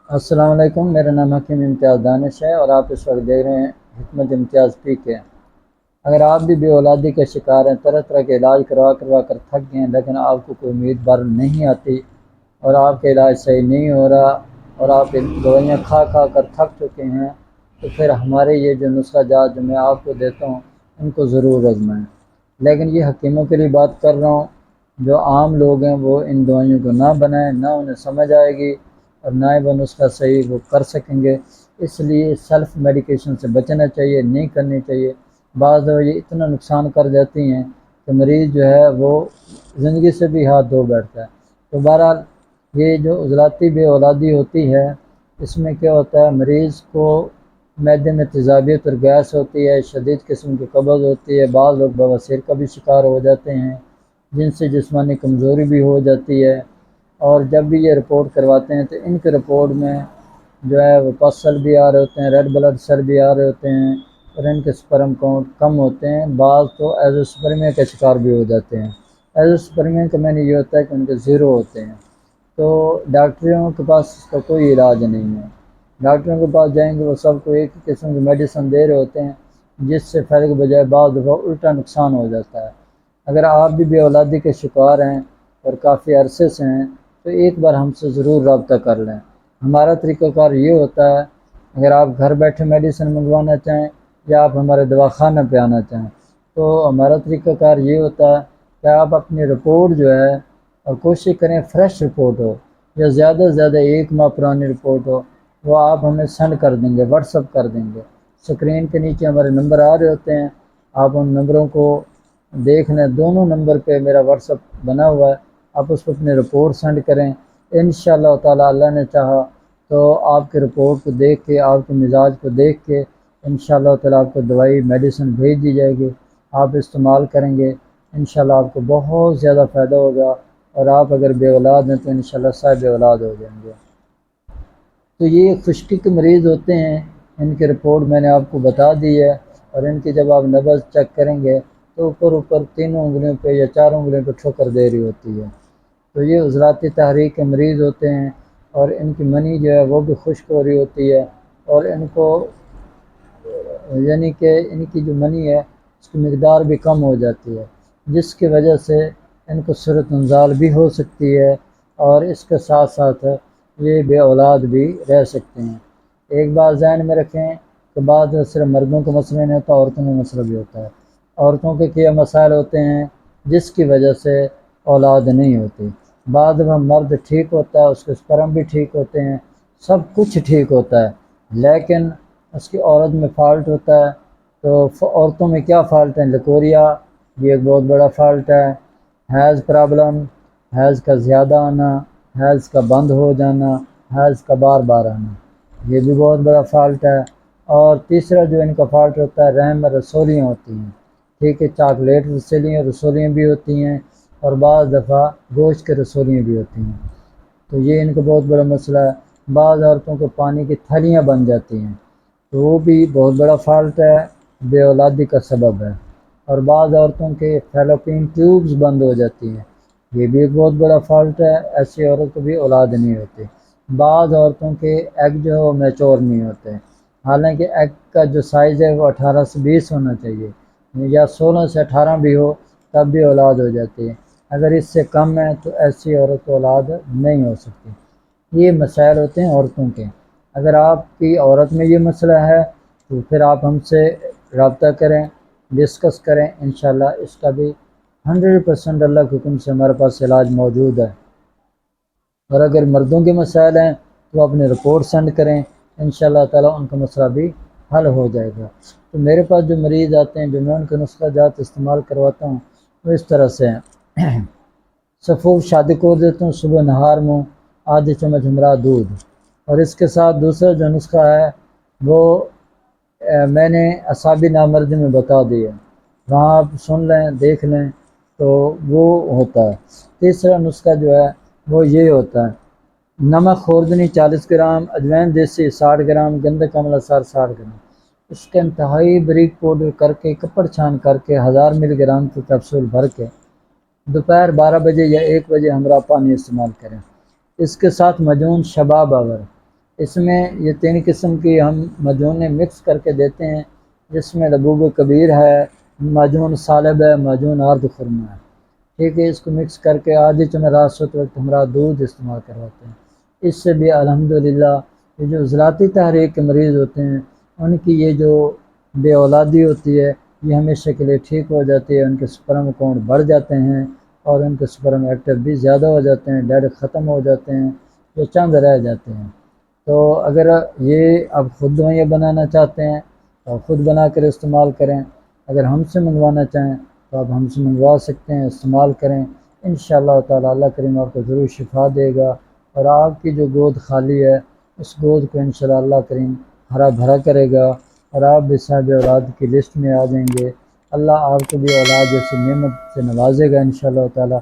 السلام علیکم، میرا نام حکیم امتیاز دانش ہے اور آپ اس وقت دیکھ رہے ہیں حکمت امتیاز پی کے۔ اگر آپ بھی بے اولادی کا شکار ہیں، طرح طرح کے علاج کروا کر تھک گئے ہیں، لیکن آپ کو کوئی امید بر نہیں آتی اور آپ کا علاج صحیح نہیں ہو رہا اور آپ دوائیاں کھا کر تھک چکے ہیں، تو پھر ہمارے یہ جو نسخہ جات جو میں آپ کو دیتا ہوں ان کو ضرور آزمائیں۔ لیکن یہ حکیموں کے لیے بات کر رہا ہوں، جو عام لوگ ہیں وہ ان دوائیوں کو نہ بنائیں، نہ انہیں سمجھ آئے گی اور نہ ہی وہ نسخہ صحیح وہ کر سکیں گے۔ اس لیے سیلف میڈیکیشن سے بچنا چاہیے، نہیں کرنی چاہیے۔ بعض دوا یہ اتنا نقصان کر جاتی ہیں کہ مریض جو ہے وہ زندگی سے بھی ہاتھ دھو بیٹھتا ہے۔ تو بہرحال یہ جو عضلاتی بے اولادی ہوتی ہے، اس میں کیا ہوتا ہے، مریض کو معدے میں تیزابیت اور گیس ہوتی ہے، شدید قسم کی قبض ہوتی ہے، بعض لوگ بواسیر کا بھی شکار ہو جاتے ہیں، جن سے جسمانی کمزوری بھی ہو جاتی ہے۔ اور جب بھی یہ رپورٹ کرواتے ہیں تو ان کے رپورٹ میں جو ہے وہ پس سیل بھی آ رہے ہوتے ہیں، ریڈ بلڈ سیل بھی آ رہے ہوتے ہیں اور ان کے سپرم کاؤنٹ کم ہوتے ہیں۔ بعض تو ایزوسپرمیا کا شکار بھی ہو جاتے ہیں۔ ایزوسپرمیا کا معنی یہ ہوتا ہے کہ ان کے زیرو ہوتے ہیں، تو ڈاکٹروں کے پاس اس کا کوئی علاج نہیں ہے۔ ڈاکٹروں کے پاس جائیں گے وہ سب کو ایک ہی قسم کی میڈیسن دے رہے ہوتے ہیں، جس سے فرق بجائے بعض دفعہ الٹا نقصان ہو جاتا ہے۔ اگر آپ بھی بے اولادی کے شکار ہیں اور کافی عرصے سے ہیں تو ایک بار ہم سے ضرور رابطہ کر لیں۔ ہمارا طریقہ کار یہ ہوتا ہے، اگر آپ گھر بیٹھے میڈیسن منگوانا چاہیں یا آپ ہمارے دواخانہ پہ آنا چاہیں تو ہمارا طریقہ کار یہ ہوتا ہے کہ آپ اپنی رپورٹ جو ہے اور کوشش کریں فریش رپورٹ ہو یا زیادہ سے زیادہ 1 ماہ پرانی رپورٹ ہو، وہ آپ ہمیں سینڈ کر دیں گے، واٹس اپ کر دیں گے۔ اسکرین کے نیچے ہمارے نمبر آ رہے ہوتے ہیں، آپ ان نمبروں کو دیکھ لیں، دونوں نمبر پہ میرا واٹس اپ بنا ہوا ہے، آپ اس پہ اپنے رپورٹ سینڈ کریں۔ انشاءاللہ تعالیٰ اللہ نے چاہا تو آپ کے رپورٹ کو دیکھ کے، آپ کے مزاج کو دیکھ کے انشاءاللہ تعالیٰ آپ کو دوائی میڈیسن بھیج دی جائے گی، آپ استعمال کریں گے، انشاءاللہ آپ کو بہت زیادہ فائدہ ہوگا اور آپ اگر بے اولاد ہیں تو انشاءاللہ صاحب اولاد ہو جائیں گے۔ تو یہ خشکی کے مریض ہوتے ہیں، ان کی رپورٹ میں نے آپ کو بتا دی ہے، اور ان کی جب آپ نبض چیک کریں گے تو اوپر 3 انگلیوں پہ یا 4 انگلیوں پہ ٹھوکر دے رہی ہوتی ہے۔ تو یہ عضلاتی تحریک کے مریض ہوتے ہیں اور ان کی منی جو ہے وہ بھی خشک ہو رہی ہوتی ہے، اور ان کو یعنی کہ ان کی جو منی ہے اس کی مقدار بھی کم ہو جاتی ہے، جس کی وجہ سے ان کو صورت انزال بھی ہو سکتی ہے اور اس کے ساتھ ساتھ یہ بے اولاد بھی رہ سکتے ہیں۔ ایک بات ذہن میں رکھیں کہ بعض صرف مردوں کا مسئلہ نہیں ہوتا، عورتوں کا مسئلہ بھی ہوتا ہے۔ عورتوں کے کیا مسائل ہوتے ہیں جس کی وجہ سے اولاد نہیں ہوتی۔ بعض دفعہ مرد ٹھیک ہوتا ہے، اس کے سپرم بھی ٹھیک ہوتے ہیں، سب کچھ ٹھیک ہوتا ہے، لیکن اس کی عورت میں فالٹ ہوتا ہے۔ تو عورتوں میں کیا فالٹ ہیں؟ لکوریا یہ ایک بہت بڑا فالٹ ہے، حیض پرابلم، حیض کا زیادہ آنا، حیض کا بند ہو جانا، حیض کا بار بار آنا، یہ بھی بہت بڑا فالٹ ہے۔ اور تیسرا جو ان کا فالٹ ہوتا ہے، رحم میں رسولیاں ہوتی ہیں، ٹھیک ہے، چاکلیٹ رسولیاں بھی ہوتی ہیں اور بعض دفعہ گوشت کے رسولیاں بھی ہوتی ہیں، تو یہ ان کا بہت بڑا مسئلہ ہے۔ بعض عورتوں کو پانی کی تھلیاں بن جاتی ہیں، تو وہ بھی بہت بڑا فالٹ ہے، بے اولادی کا سبب ہے۔ اور بعض عورتوں کے فیلوپین ٹیوبز بند ہو جاتی ہیں، یہ بھی ایک بہت بڑا فالٹ ہے، ایسی عورت کو بھی اولاد نہیں ہوتی۔ بعض عورتوں کے ایگ جو ہے وہ میچور نہیں ہوتے، حالانکہ ایگ کا جو سائز ہے وہ 18 سے 20 ہونا چاہیے، یا 16 سے 18 بھی ہو تب بھی اولاد ہو جاتی ہے۔ اگر اس سے کم ہے تو ایسی عورت کو اولاد نہیں ہو سکتی۔ یہ مسائل ہوتے ہیں عورتوں کے۔ اگر آپ کی عورت میں یہ مسئلہ ہے تو پھر آپ ہم سے رابطہ کریں، ڈسکس کریں، انشاءاللہ اس کا بھی 100% اللہ کے حکم سے ہمارے پاس علاج موجود ہے۔ اور اگر مردوں کے مسائل ہیں تو اپنے رپورٹ سینڈ کریں، انشاءاللہ تعالیٰ ان کا مسئلہ بھی حل ہو جائے گا۔ تو میرے پاس جو مریض آتے ہیں، جو میں ان کے نسخہ جات استعمال کرواتا ہوں وہ اس طرح سے ہیں۔ سفوف شادی کو دیتا ہوں صبح نہار میں، آدھی چمچ ہمراہ دودھ، اور اس کے ساتھ دوسرا جو نسخہ ہے وہ میں نے اعصابی نامردی میں بتا دیا، وہاں آپ سن لیں، دیکھ لیں، تو وہ ہوتا ہے۔ تیسرا نسخہ جو ہے وہ یہ ہوتا ہے، نمک خوردنی 40 گرام، اجوین دیسی 60 گرام، گندک املا سار 60 گرام، اس کا انتہائی بریک پاؤڈر کر کے کپڑ چھان کر کے 1000 ملی گرام کی کیپسول بھر کے دوپہر 12 بجے یا 1 بجے ہمراہ پانی استعمال کریں۔ اس کے ساتھ مجون شباب آور اس میں یہ 3 قسم کی ہم معجونیں مکس کر کے دیتے ہیں، جس میں لبوب کبیر ہے، معجون سالب ہے، معجون آرد خرما ہے، ٹھیک ہے۔ اس کو مکس کر کے آدھی چمچ رات سوتے وقت ہمارا دودھ استعمال کرواتے ہیں۔ اس سے بھی الحمدللہ یہ جو عضلاتی تحریک کے مریض ہوتے ہیں، ان کی یہ جو بے اولادی ہوتی ہے یہ ہمیشہ کے لیے ٹھیک ہو جاتی ہے، ان کے سپرم کاؤنٹ بڑھ جاتے ہیں اور ان کے سپرم ایکٹر بھی زیادہ ہو جاتے ہیں، ڈیڈ ختم ہو جاتے ہیں، جو چند رہ جاتے ہیں۔ تو اگر یہ آپ خود دوائیاں بنانا چاہتے ہیں تو آپ خود بنا کر استعمال کریں، اگر ہم سے منگوانا چاہیں تو آپ ہم سے منگوا سکتے ہیں، استعمال کریں، انشاءاللہ تعالی اللہ کریم آپ کو ضرور شفا دے گا، اور آپ کی جو گود خالی ہے اس گود کو انشاءاللہ اللہ کریم ہرا بھرا کرے گا، اور آپ بھی صاحب اولاد کی لسٹ میں آ جائیں گے۔ اللہ آپ کو بھی اولاد جیسی نعمت سے نوازے گا انشاءاللہ تعالی،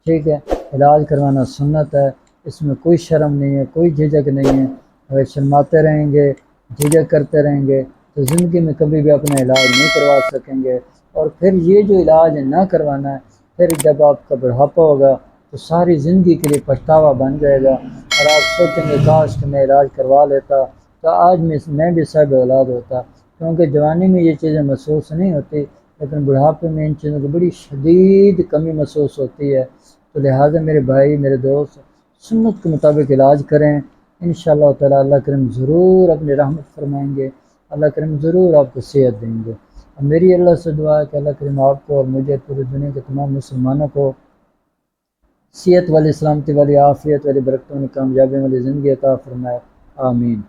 ٹھیک ہے۔ علاج کروانا سنت ہے، اس میں کوئی شرم نہیں ہے، کوئی جھجک نہیں ہے۔ اگر شرماتے رہیں گے، جھجک کرتے رہیں گے تو زندگی میں کبھی بھی اپنا علاج نہیں کروا سکیں گے، اور پھر یہ جو علاج نہ کروانا ہے، پھر جب آپ کا بڑھاپا ہوگا تو ساری زندگی کے لیے پچھتاوا بن جائے گا، اور آپ سوچیں گے کاش کہ میں علاج کروا لیتا تو آج میں بھی صاحب اولاد ہوتا، کیونکہ جوانی میں یہ چیزیں محسوس نہیں ہوتی، لیکن بڑھاپے میں ان چیزوں کی بڑی شدید کمی محسوس ہوتی ہے۔ تو لہٰذا میرے بھائی، میرے دوست، سنت کے مطابق علاج کریں، انشاءاللہ تعالی اللہ کریم ضرور اپنی رحمت فرمائیں گے، اللہ کریم ضرور آپ کو صحت دیں گے۔ اور میری اللہ سے دعا ہے کہ اللہ کریم آپ کو اور مجھے، پوری دنیا کے تمام مسلمانوں کو صحت والی، سلامتی والی، عافیت والی، برکتوں والی، کامیابی والی زندگی عطا فرمائے، آمین۔